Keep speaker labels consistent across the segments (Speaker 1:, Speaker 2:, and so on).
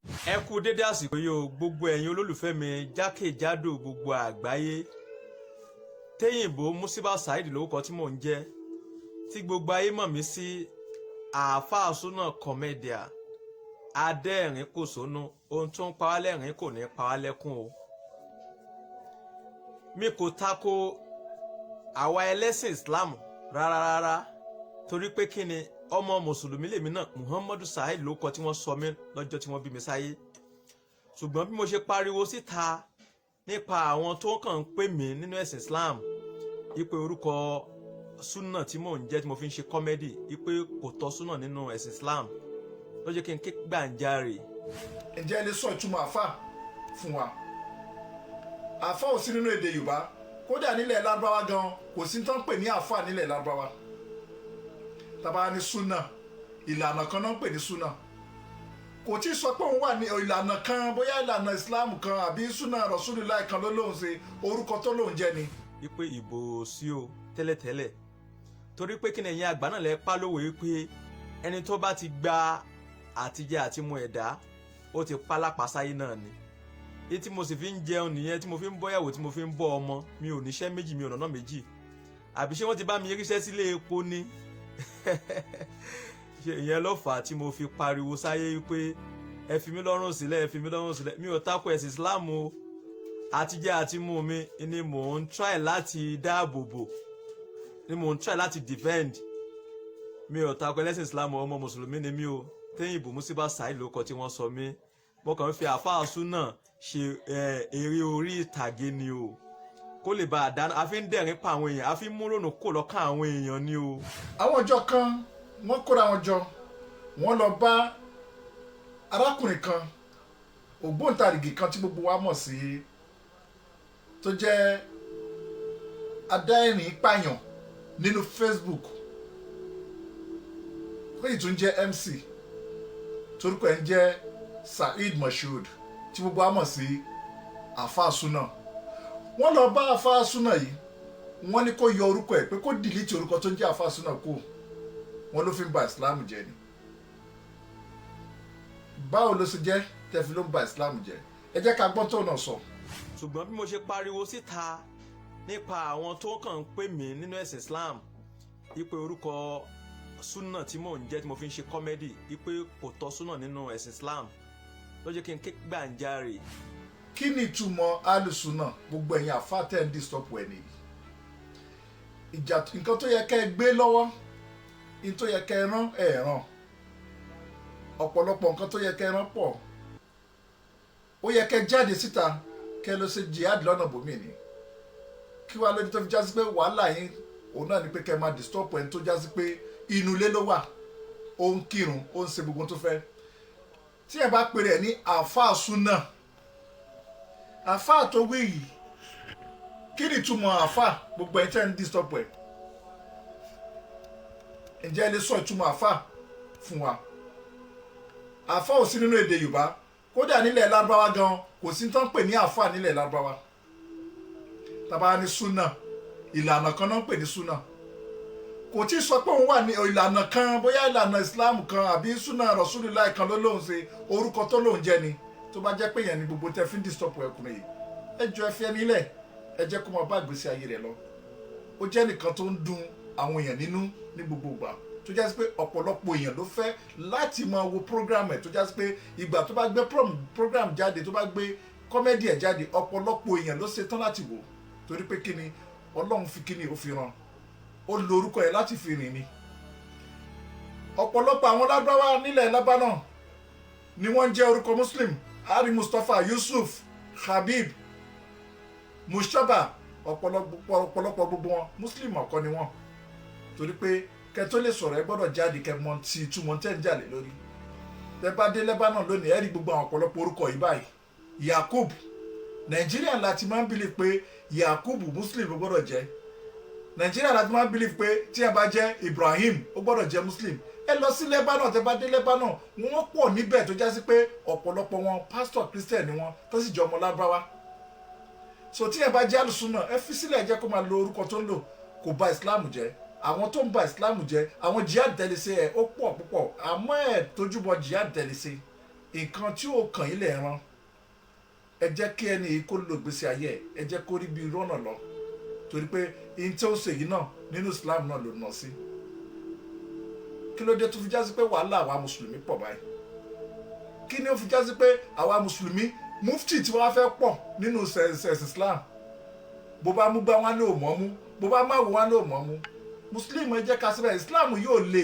Speaker 1: Ẹ kú dédé àsìkò yìí o gbogbo ẹ̀yin olólùfẹ́ mi jákèjádò gbogbo àgbáyé. Téyìnbó Musiba Saheed lórúkọ tí mò ń jẹ́ tí gbogbo ayé mọ̀ mí sí àáfàá súnà kọ̀mẹ́díà adẹ́rìn kò sónú ohun tó ń pa wá lẹ́rìn kò ní pa wá lẹ́kún o. Mi kò tako àwa ẹlẹ́sìn Islam rárá torí pé kí ni ọmọ mùsùlùmí lèmi náà Muhammadu Saheed lórúkọ tí wọ́n sọ mí lọ́jọ́ tí wọ́n bí mi sáyé. Ṣùgbọ́n bí mo ṣe pariwo síta nípa àwọn tó kàn ń pè mí nínú ẹ̀sìn Islam ipe orúkọ súnà tí mò ń jẹ́ tí mo fi ń ṣe kọ́mẹ́dì ipe kò tọ́ súnà nínú ẹ̀sìn Islam ló jẹ́ kí n ké gbàǹjarè.
Speaker 2: Ǹjẹ́ ẹ lè sọ ìtumọ̀ àfà fún wa? Àfà ò sí nínú èdè Yorùbá, kódà nílẹ̀ Lárúbáwá gan kò sí tán pè ní àfà nílẹ̀ Lárúbáwá. Tàbá ní súnà, ìlànà kan náà ń pè ní súnà. Kò tí ì sọ pé òun wà ní ìlànà kan, bóyá ìlànà Islam kan àbí súnà Rasulullah kan ló lóun ṣe, orúkọ tó lóun jẹ́ ni.
Speaker 1: Ipe ìbò sí o tẹ́lẹ̀tẹ́lẹ̀ torí pé kí ni ẹ̀yin àgbà náà lẹ pa lówe pé ẹni tó bá ti gba àtijẹ àti mu ẹ̀dá ó ti pa lápasáyé náà ni. Èyí tí mo sì fi ń jẹun nìyẹn, tí mo fi ń bọ́yàwó, tí mo fi ń bọ́ ọmọ, mi ò níṣẹ́ méjì, mi ò nànà méjì. Àbí ṣé wọ́n ti bá mi ríṣẹ́ sílé epo ni? Ìyẹn ló fà á tí mo fi pariwo sáyé pé ẹ fi mí lọ́rùn sílẹ̀, ẹ fi mí lọ́rùn sílẹ̀. Mi ò tako ẹ̀sìn Islam o, àtijẹ àti mu mi ni mò ń try láti dáàbò bò, ni mò ń try láti defend. Mi ò tako ẹlẹ́sìn Islam, ọmọ mùsùlùmí ni mi o. Téyìnbó Musiba Saheed lórúkọ tí wọ́n sọ mí. Mo kàn ń fi àáfàá súnà ṣe eré orí ìtàgé ni o, kó lè bá a dáná. A fi ń dẹ̀rín pa àwọn èèyàn, a fi ń mú rònú kò lọ́kàn àwọn èèyàn ni o.
Speaker 2: Àwọn ọjọ́ kan wọ́n kóra wọn jọ, wọ́n lọ bá arákùnrin kan ògbóǹtarìgì kan tí gbogbo wa mọ̀ sí, tó jẹ́ adẹ́rìn pààyàn nínú Facebook, lẹ́yìn tó ń jẹ́ MC, torúkọ ẹ̀ ń jẹ́ Saheed Moshood tí gbogbo wa mọ̀ sí àáfàá súnà. Wọ́n lọ bá àáfàá súnà yìí, wọ́n ní kó yọ orúkọ ẹ̀, pé kó dìlítì orúkọ tó ń jẹ́ àáfàá súnà kú, wọ́n ló fi ń ba Islam jẹ́ ni. Báwo ló ṣe jẹ́ tẹ́fi ló ń ba Islam jẹ́? Ẹ jẹ́ ká gbọ́n tó náà sọ.
Speaker 1: Ṣùgbọ́n bí mo ṣe pariwo síta nípa àwọn tó kàn ń pè mí nínú ẹ̀sìn Islam ipe orúkọ súnà tí mò ń jẹ́ tí mo fi ń ṣe kọ́mẹ́dì ipe kò tọ́ súnà nínú ẹ̀sìn Islam ló jẹ́ kí n ké gbàǹjarè.
Speaker 2: Kí ni ìtumọ̀ alùsùnà? Gbogbo ẹ̀yin àfáà tẹ́ ń disturb ẹ̀ nìyí. Nǹkan tó yẹ kẹ́ ẹ gbé lọ́wọ́, nǹkan tó yẹ kẹ́ ẹ rán ẹ̀ ràn. Ọ̀pọ̀lọpọ̀ nǹkan tó yẹ kẹ́ ẹ rán pọ̀. Ó yẹ kẹ́ ẹ jáde síta kẹ́ ẹ lọ ṣe jihad lọ́nà bòmí ni. Kí wàá lóde tó fi jásí pé wàhálà yín òun náà ni pé kẹ́ ẹ máa disturb ẹni tó jásí pé inú ilé ló wà, ó ń kírun, ó ń ṣe gbogbo tó fẹ́. Tí ẹ bá pèrè ẹ̀ ní àfáà súnà, àfáà tó wí yìí, kí ni ìtumọ̀ àfáà? Gbogbo ẹ̀ tẹ́ ń disturb ẹ̀. Ǹjẹ́ ẹ lè sọ ìtumọ̀ àfáà fún wa? Àfáà ò sí nínú èdè Yorùbá, kódà nílẹ̀ Lárúbáwá gan kò sí tán pè ní àfáà nílẹ̀ Lárúbáwá. Tàbá ní súnà, ìlànà kan náà ń pè ní súnà. Kò tí ì sọ pé òun wà ní ìlànà kan, bóyá ìlànà Islam kan àbí súnà Rasulullah kan ló lóun ṣe, orúkọ tó lóun jẹ́ ni. Tó bá jẹ́ pé yẹn ni gbogbo tẹ́ fi ń disturb ẹkùnrin yìí, ẹ jọ ẹ fi ẹni lẹ̀, ẹ jẹ́ kó máa bá ìgbésí ayé rẹ̀ lọ. Ó jẹ́ nìkan tó ń dùn àwọn èèyàn nínú ní gbogbo ìgbà, tó jásí pé ọ̀pọ̀lọpọ̀ èèyàn ló fẹ́ láti máa wo program ẹ̀, tó jásí pé ìgbà tó bá gbé program jáde, tó bá gbé kọ́mẹ́dì ẹ̀ jáde, ọ̀pọ̀lọpọ̀ èèyàn ló ṣetán láti wò, torí pé kíni Ọlọ́run fi kíni ó fi ràn, ó lo orúkọ ẹ̀ láti fi rìn ni. Ọ̀pọ̀lọpọ̀ àwọn Lárúbáwá nílẹ̀ Lebanon ni wọ́n ń jẹ́ orúkọ Muslim. Ari Mustapha, Yusuf, Habib, Mushaba, ọ̀pọ̀lọpọ̀ gbogbo wọn Muslim ọ̀kọ́ ni wọ́n, torí pé kẹ́ tó lè sọ̀rọ̀ ẹ gbọ́dọ̀ jáde kẹ́ mọ̀ tí ìtumọ̀ tẹ́ ń jàlè lórí. Tẹ́ bá dé Lebanon lónìí ẹ rí gbogbo àwọn ọ̀pọ̀lọpọ̀ orúkọ yìí báyìí. Yakub, Nàìjíríà láti máa ń believe pé Yakub Muslim ó gbọ́dọ̀ jẹ́. Nàìjíríà láti máa ń believe pé tí ẹ bá jẹ́ Ibrahim ó gbọ́dọ̀ jẹ́ Muslim. Ẹ lọ sí Lebanon, tẹ́ bá dé Lebanon wọ́n pọ̀ níbẹ̀ tó jásí pé ọ̀pọ̀lọpọ̀ wọn pastor Christian ni wọ́n, tó sì jẹ́ ọmọ Lárúbáwá. So tí ẹ bá jẹ́ alùsùnà, ẹ fi sílẹ̀ jẹ́ kó máa lo orúkọ tó ń lò, kò bà Islam jẹ́. Àwọn tó ń ba Islam jẹ́, àwọn jihad tẹ̀lé ṣe ẹ̀ ó pọ̀ púpọ̀, àmọ́ ẹ̀ tójúbọ jihad tẹ̀lé ṣe. nǹkan tí ó kàn yín lẹ̀ ran ẹ jẹ́ kí ẹni yìí kó lo ìgbésí ayé ẹ jẹ́ kó rí bí rọ́nà lọ torí pé ihun tí ó ṣe yìí náà nínú Islam náà ló ná sí kí ló dé tó fi já sí pé wàhálà àwa mùsùlùmí pọ̀ báyìí kí ni ó fi já sí pé àwa mùsùlùmí mufti tí wọ́n fẹ́ pọ̀ nínú ẹ̀sìn Islam bó bá mú gbá wọn lé ò mọ́ mú bó bá má wò wọn lé ò mọ́ mú mùsùlùmí ẹ jẹ́ ká síbẹ̀ Islam yóò le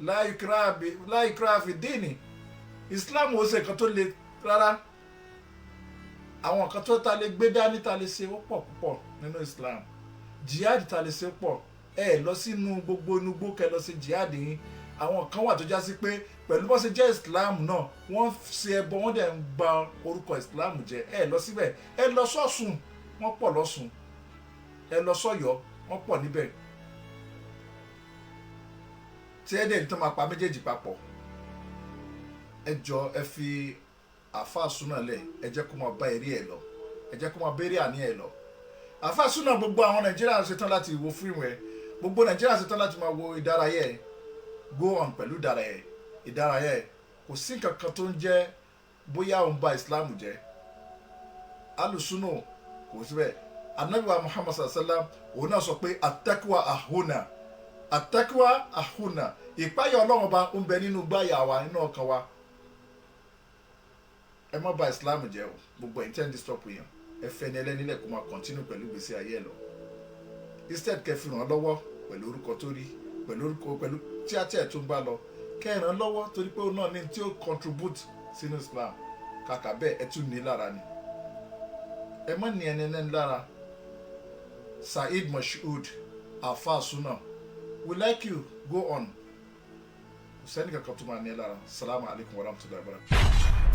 Speaker 2: la ikraha fi dini Islam ò ṣe nǹkan tó le rárá àwọn nǹkan tó ta lè gbé dání ta lè ṣe ó pọ̀ púpọ̀ nínú Islam jihad ta lè ṣe pọ̀ ẹ lọ sínú gbogbo inúgbó kẹ lọ sí jihad yín àwọn kan wà tó já sí pé pẹ̀lú bó ṣe jẹ́ Islam náà wọ́n ṣe ẹbọ wọ́n dẹ̀ ń ba orúkọ Islam jẹ́ ẹ lọ síbẹ̀ ẹ lọ sọ́sùn wọ́n pọ̀ lọ́sùn ẹ lọ sọ́yọ́ wọ́n pọ̀ níbẹ̀ tí ẹ dẹ̀ ní tó máa pa méjèèjì papọ̀ ẹ jọ ẹ fi àáfàá súnà lẹ̀ ẹ jẹ́ kó máa bá eré ẹ lọ ẹ jẹ́ kó máa bẹ́rẹ̀ àní ẹ lọ àáfàá súnà gbogbo àwọn Nàìjíríà ṣetán láti wo fíìmù ẹ gbogbo Nàìjíríà ṣetán láti máa wo ìdárayá ẹ go on pẹ̀lú ìdárayá ẹ kò sí nǹkan kan tó ń jẹ́ bóyá òun ba Islam jẹ́ alùsùnà kò síbẹ̀ anabiwa Muhammad sallam òun náà sọ pé atakiwa ahuna ìpáyà Ọlọ́run ọba ń bẹ nínú gbáyà wa nínú ọkàn wa ẹ má ba Islam jẹ́ o gbogbo ẹ̀ ń tẹ́ ń disturb yẹn ẹ fẹ́ ni ẹlẹ́nilẹ̀ kó máa continue pẹ̀lú ìgbésí ayé ẹ lọ instead kẹ́ fi ràn án lọ́wọ́ pẹ̀lú orúkọ tó rí pẹ̀lú tíátí ẹ̀ tó ń bá lọ kẹ́ ẹ ràn án lọ́wọ́ torí pé òun náà ní tí ó contribute sínú Islam kàkà bẹ́ẹ̀ ẹ tún ní lára ni ẹ má ní ẹni ẹni lára Saheed Mashood Alfa Sunna we like you go on kò sẹ́ni kankan tó máa ní ẹ lára salamu alaykum wa rahmatulahi wa barakatuh.